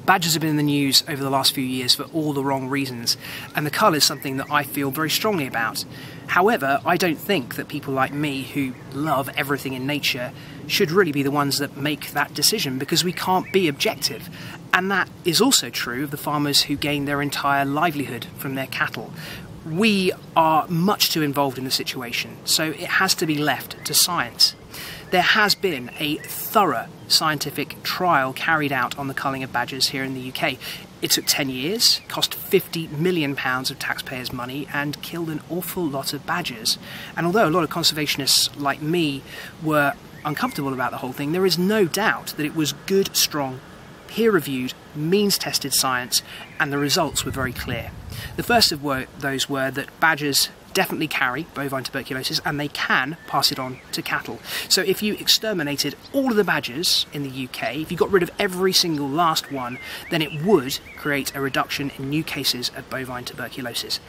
Badgers have been in the news over the last few years for all the wrong reasons, and the cull is something that I feel very strongly about. However, I don't think that people like me who love everything in nature should really be the ones that make that decision, because we can't be objective. And that is also true of the farmers who gain their entire livelihood from their cattle. We are much too involved in the situation, so it has to be left to science. There has been a thorough scientific trial carried out on the culling of badgers here in the UK. It took 10 years, cost £50 million of taxpayers' money, and killed an awful lot of badgers. And although a lot of conservationists like me were uncomfortable about the whole thing, there is no doubt that it was good, strong, peer-reviewed, means-tested science, and the results were very clear. The first of those were that badgers definitely carry bovine tuberculosis, and they can pass it on to cattle. So if you exterminated all of the badgers in the UK, if you got rid of every single last one, then it would create a reduction in new cases of bovine tuberculosis.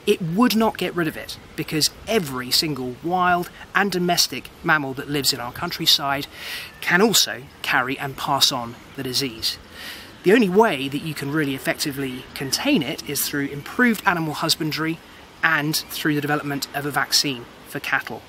It would not get rid of it, because every single wild and domestic mammal that lives in our countryside can also carry and pass on the disease. The only way that you can really effectively contain it is through improved animal husbandry and through the development of a vaccine for cattle.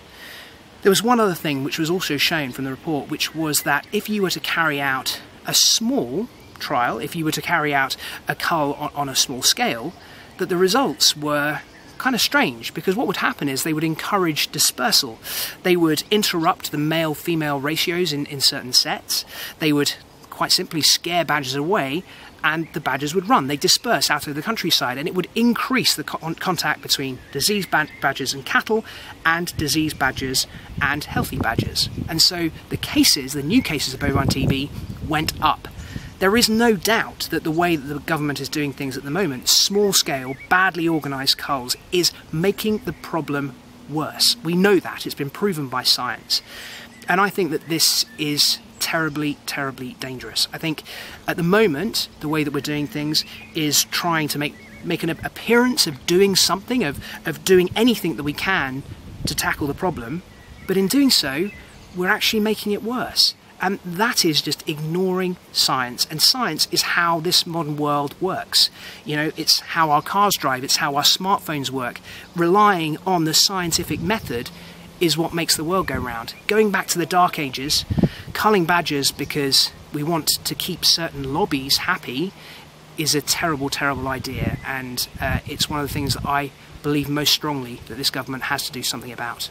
There was one other thing which was also shown from the report, which was that if you were to carry out a small trial, if you were to carry out a cull on a small scale, that the results were kind of strange, because what would happen is they would encourage dispersal. They would interrupt the male-female ratios in certain sets. They would quite simply scare badgers away, and the badgers would run. They disperse out of the countryside, and it would increase the contact between diseased badgers and cattle, and diseased badgers and healthy badgers. And so the new cases of bovine TB went up. There is no doubt that the way that the government is doing things at the moment, small-scale, badly organised culls, is making the problem worse. We know that. It's been proven by science. And I think that this is terribly, terribly dangerous. I think at the moment, the way that we're doing things is trying to make an appearance of doing something, of doing anything that we can to tackle the problem, but in doing so, we're actually making it worse. And that is just ignoring science, and science is how this modern world works. You know, it's how our cars drive, it's how our smartphones work. Relying on the scientific method is what makes the world go round. Going back to the Dark Ages, culling badgers because we want to keep certain lobbies happy is a terrible, terrible idea, and it's one of the things that I believe most strongly that this government has to do something about.